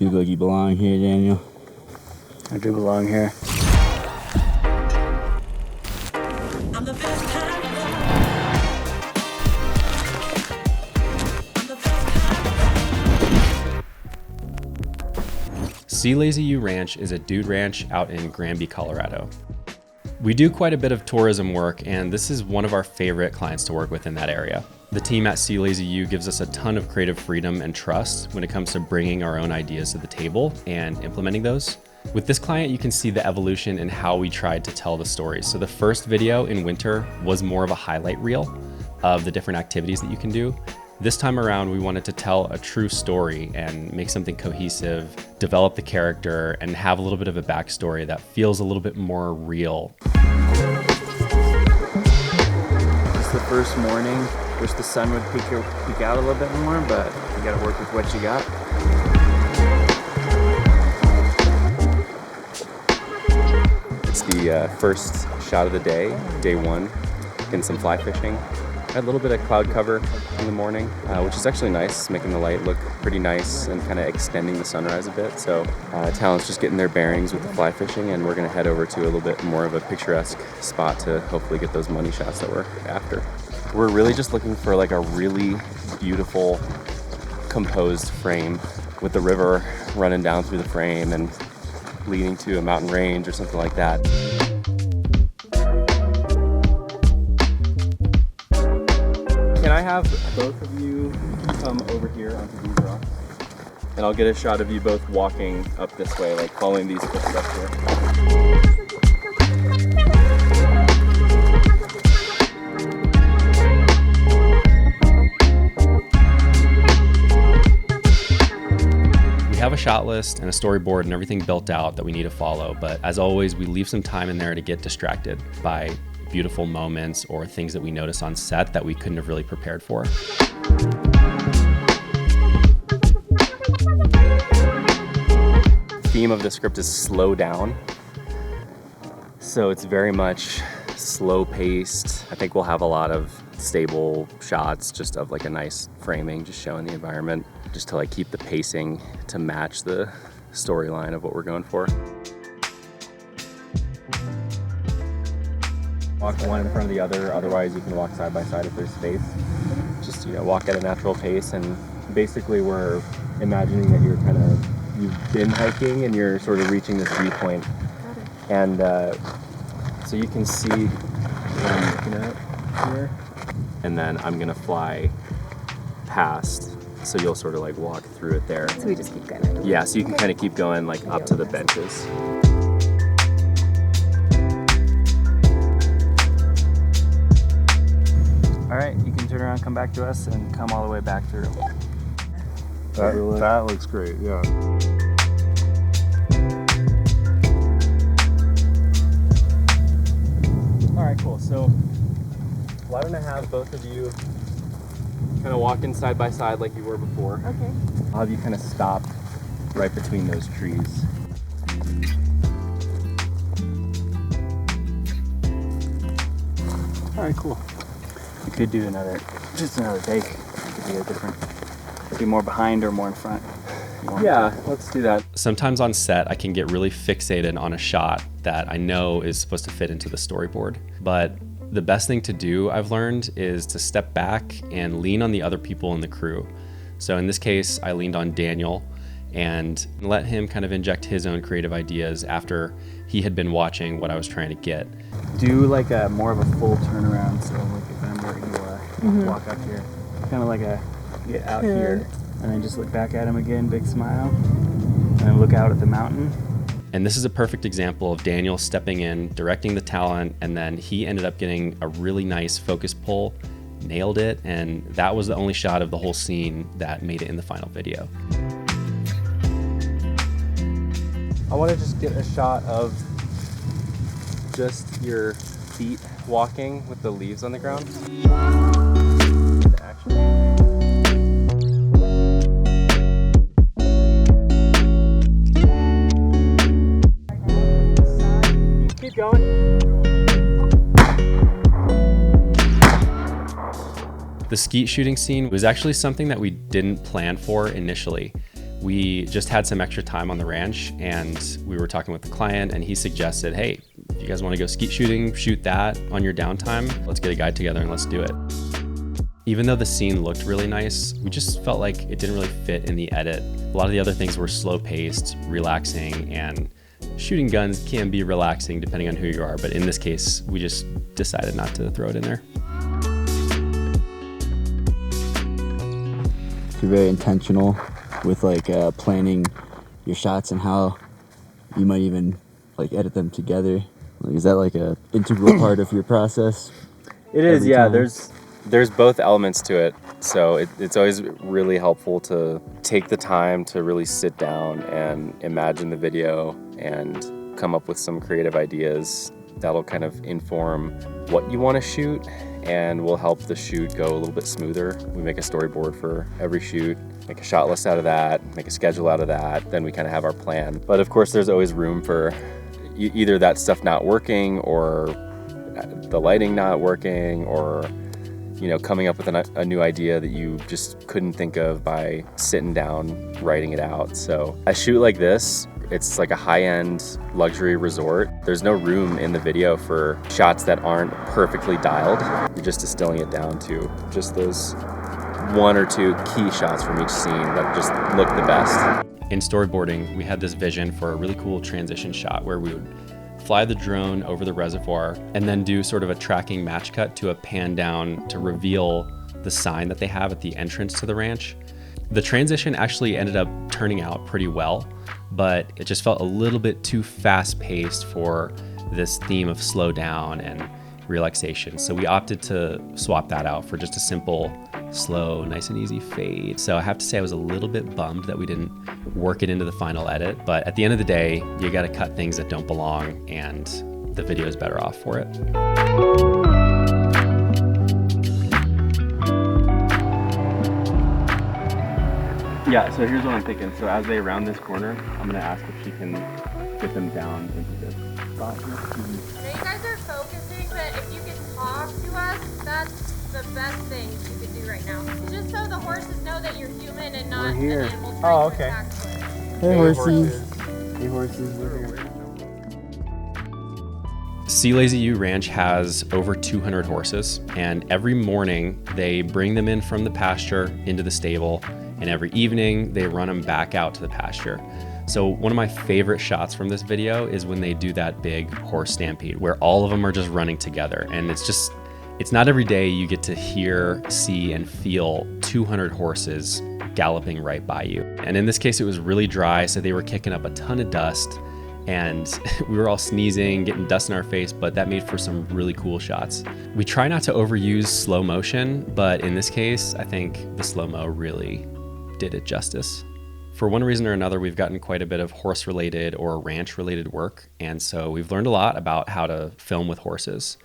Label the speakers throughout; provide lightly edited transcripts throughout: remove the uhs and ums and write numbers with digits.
Speaker 1: You look like you belong here, Daniel.
Speaker 2: I do belong here.
Speaker 3: I'm the best kind of
Speaker 4: Sea Lazy U Ranch is a dude ranch out in Granby, Colorado. We do quite a bit of tourism work, and this is one of our favorite clients to work with in that area. The team at Sea Lazy U gives us a ton of creative freedom and trust when it comes to bringing our own ideas to the table and implementing those. With this client, you can see the evolution in how we tried to tell the stories. So the first video in winter was more of a highlight reel of the different activities that you can do. This time around, we wanted to tell a true story and make something cohesive, develop the character, and have a little bit of a backstory that feels a little bit more real.
Speaker 2: It's the first morning. Wish the sun would peek out a little bit more, but you gotta work with what you got.
Speaker 5: It's the first shot of the day one, getting some fly fishing. Had a little bit of cloud cover in the morning, which is actually nice, making the light look pretty nice and kind of extending the sunrise a bit. So talent's just getting their bearings with the fly fishing, and we're gonna head over to a little bit more of a picturesque spot to hopefully get those money shots that we're after. We're really just looking for like a really beautiful composed frame with the river running down through the frame and leading to a mountain range or something like that. Can I have both of you come over here onto these rocks? And I'll get a shot of you both walking up this way, like following these footsteps here.
Speaker 4: We have a shot list and a storyboard and everything built out that we need to follow, but as always, we leave some time in there to get distracted by beautiful moments or things that we notice on set that we couldn't have really prepared for.
Speaker 5: Theme of the script is slow down. So it's very much slow paced. I think we'll have a lot of stable shots just of like a nice framing, just showing the environment, just to like keep the pacing to match the storyline of what we're going for. Walk one in front of the other, otherwise you can walk side by side if there's space. Just, you know, walk at a natural pace, and basically we're imagining that you've been hiking and you're sort of reaching this viewpoint. And so you can see what I'm looking at here. And then I'm gonna fly past, so you'll sort of like walk through it there.
Speaker 6: So we just keep going.
Speaker 5: Yeah, so you can kind of keep going like up to the benches.
Speaker 2: All right, you can turn around, come back to us, and come all the way back through.
Speaker 7: That looks great, yeah.
Speaker 5: All right, cool. So why don't I have both of you kind of walk in side by side like you were before.
Speaker 6: Okay.
Speaker 5: I'll have you kind of stop right between those trees.
Speaker 2: All right, cool. You could do just another take. It could be a different, be more behind or more in front.
Speaker 5: Yeah, let's do that.
Speaker 4: Sometimes on set, I can get really fixated on a shot that I know is supposed to fit into the storyboard. But the best thing to do, I've learned, is to step back and lean on the other people in the crew. So in this case, I leaned on Daniel and let him kind of inject his own creative ideas after he had been watching what I was trying to get.
Speaker 2: Do like a more of a full turnaround. So like if I'm where you walk up here, kind of like a get out here, and then just look back at him again, big smile, and then look out at the mountain.
Speaker 4: And this is a perfect example of Daniel stepping in, directing the talent, and then he ended up getting a really nice focus pull, nailed it, and that was the only shot of the whole scene that made it in the final video.
Speaker 5: I want to just get a shot of just your feet walking with the leaves on the ground. Action. Keep going.
Speaker 4: The skeet shooting scene was actually something that we didn't plan for initially. We just had some extra time on the ranch and we were talking with the client and he suggested, hey, if you guys want to go skeet shooting, shoot that on your downtime. Let's get a guide together and let's do it. Even though the scene looked really nice, we just felt like it didn't really fit in the edit. A lot of the other things were slow paced, relaxing, and shooting guns can be relaxing depending on who you are. But in this case, we just decided not to throw it in there.
Speaker 1: You're very intentional with like planning your shots and how you might even like edit them together. Like, is that like a integral part of your process?
Speaker 5: It is,
Speaker 1: every
Speaker 5: yeah.
Speaker 1: time?
Speaker 5: There's both elements to it. So it's always really helpful to take the time to really sit down and imagine the video and come up with some creative ideas that'll kind of inform what you want to shoot and will help the shoot go a little bit smoother. We make a storyboard for every shoot, make a shot list out of that, make a schedule out of that, then we kind of have our plan. But of course there's always room for either that stuff not working or the lighting not working or coming up with a new idea that you just couldn't think of by sitting down, writing it out. So a shoot like this, it's like a high-end luxury resort. There's no room in the video for shots that aren't perfectly dialed. You're just distilling it down to just those one or two key shots from each scene that just look the best.
Speaker 4: In storyboarding, we had this vision for a really cool transition shot where we would fly the drone over the reservoir and then do sort of a tracking match cut to a pan down to reveal the sign that they have at the entrance to the ranch. The transition actually ended up turning out pretty well, but it just felt a little bit too fast-paced for this theme of slow down and relaxation. So we opted to swap that out for just a simple, slow, nice and easy fade. So I have to say I was a little bit bummed that we didn't work it into the final edit, but at the end of the day, you got to cut things that don't belong and the video is better off for it.
Speaker 2: Yeah, so here's what I'm thinking. So as they round this corner, I'm gonna ask if she can get them down into this spot here.
Speaker 6: I know you guys are focusing, but if you could talk to us, that's the best thing you could do right now. Just so the horses know that you're human and not
Speaker 2: We're here.
Speaker 6: an animal trying
Speaker 2: Oh,
Speaker 6: to
Speaker 2: okay.
Speaker 6: attack us.
Speaker 1: Hey, horses.
Speaker 2: Hey horses, we're here.
Speaker 4: Sea Lazy U Ranch has over 200 horses, and every morning they bring them in from the pasture into the stable, and every evening they run them back out to the pasture. So one of my favorite shots from this video is when they do that big horse stampede where all of them are just running together, and it's not every day you get to hear, see, and feel 200 horses galloping right by you. And in this case, it was really dry, so they were kicking up a ton of dust, and we were all sneezing, getting dust in our face, but that made for some really cool shots. We try not to overuse slow motion, but in this case, I think the slow-mo really did it justice. For one reason or another, we've gotten quite a bit of horse-related or ranch-related work, and so we've learned a lot about how to film with horses.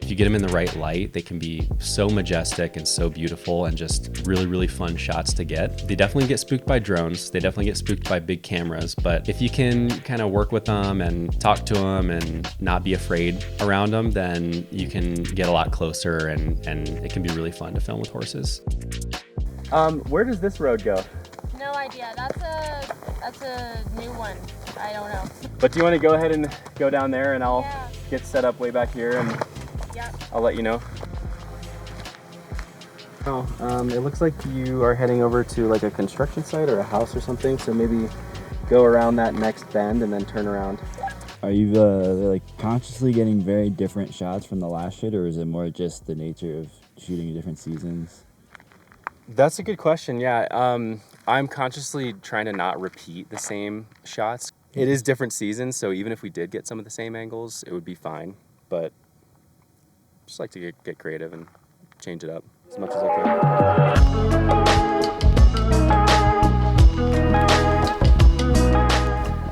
Speaker 4: If you get them in the right light, they can be so majestic and so beautiful and just really, really fun shots to get. They definitely get spooked by drones. They definitely get spooked by big cameras, but if you can kind of work with them and talk to them and not be afraid around them, then you can get a lot closer and it can be really fun to film with horses.
Speaker 2: Where does this road go?
Speaker 6: No idea. That's a new one. I don't know.
Speaker 2: But do you want to go ahead and go down there and I'll
Speaker 6: Yeah.
Speaker 2: get set up way back here and
Speaker 6: Yep.
Speaker 2: I'll let you know. Oh, it looks like you are heading over to like a construction site or a house or something, so maybe go around that next bend and then turn around.
Speaker 1: Are you like consciously getting very different shots from the last shoot, or is it more just the nature of shooting in different seasons?
Speaker 5: That's a good question. Yeah, I'm consciously trying to not repeat the same shots. It is different seasons, so even if we did get some of the same angles, it would be fine. But just like to get creative and change it up as much as I can.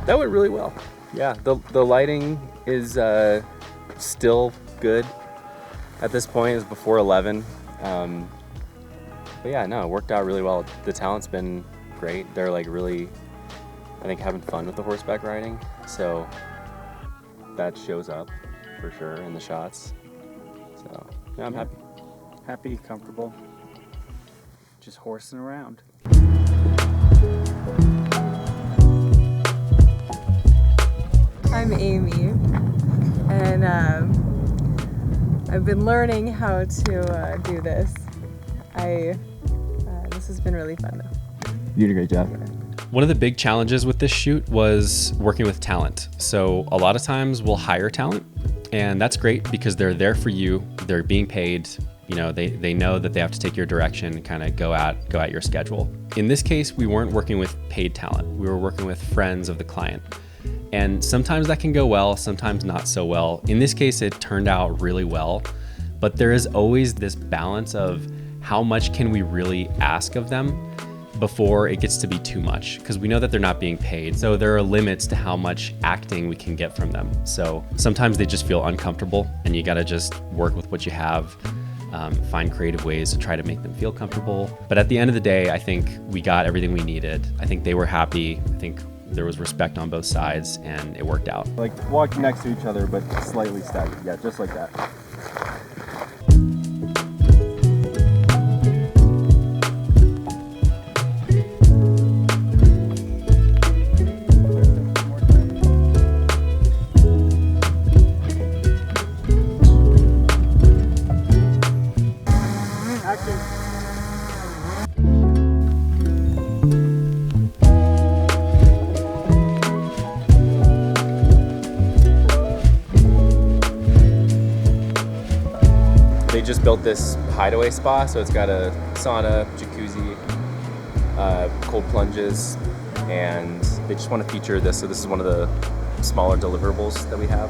Speaker 5: That went really well. Yeah, the lighting is still good at this point. It was before 11. But yeah, no, it worked out really well. The talent's been great. They're like really, I think, having fun with the horseback riding. So that shows up for sure in the shots. So yeah, I'm happy.
Speaker 2: Happy, comfortable, just horsing around.
Speaker 7: I've been learning how to do this. This has been really fun though.
Speaker 1: You did a great job.
Speaker 4: One of the big challenges with this shoot was working with talent. So a lot of times we'll hire talent, and that's great because they're there for you. They're being paid. You know, they know that they have to take your direction and kind of go at your schedule. In this case, we weren't working with paid talent. We were working with friends of the client. And sometimes that can go well, sometimes not so well. In this case, it turned out really well, but there is always this balance of how much can we really ask of them before it gets to be too much, because we know that they're not being paid. So there are limits to how much acting we can get from them. So sometimes they just feel uncomfortable, and you gotta just work with what you have, find creative ways to try to make them feel comfortable. But at the end of the day, I think we got everything we needed. I think they were happy. I think there was respect on both sides, and it worked out.
Speaker 2: Like walking next to each other, but slightly staggered. Yeah, just like that.
Speaker 5: They just built this hideaway spa, so it's got a sauna, jacuzzi, cold plunges, and they just want to feature this. So this is one of the smaller deliverables that we have.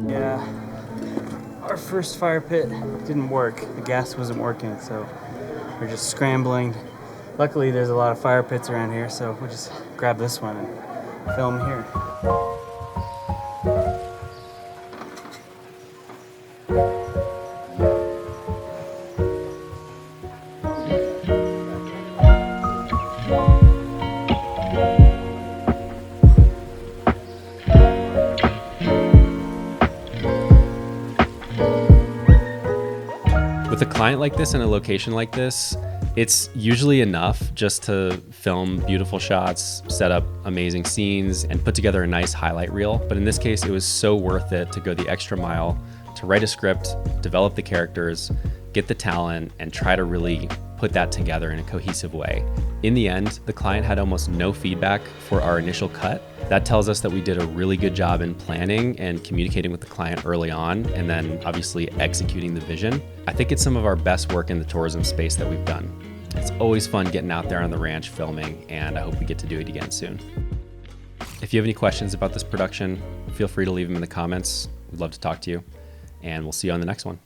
Speaker 2: Yeah, our first fire pit didn't work. The gas wasn't working, so we're just scrambling. Luckily, there's a lot of fire pits around here, so we'll just grab this one and film here.
Speaker 4: With a client like this and a location like this, it's usually enough just to film beautiful shots, set up amazing scenes, and put together a nice highlight reel. But in this case, it was so worth it to go the extra mile, to write a script, develop the characters, get the talent, and try to really put that together in a cohesive way. In the end, the client had almost no feedback for our initial cut. That tells us that we did a really good job in planning and communicating with the client early on, and then obviously executing the vision. I think it's some of our best work in the tourism space that we've done. It's always fun getting out there on the ranch filming, and I hope we get to do it again soon. If you have any questions about this production, feel free to leave them in the comments. We'd love to talk to you, and we'll see you on the next one.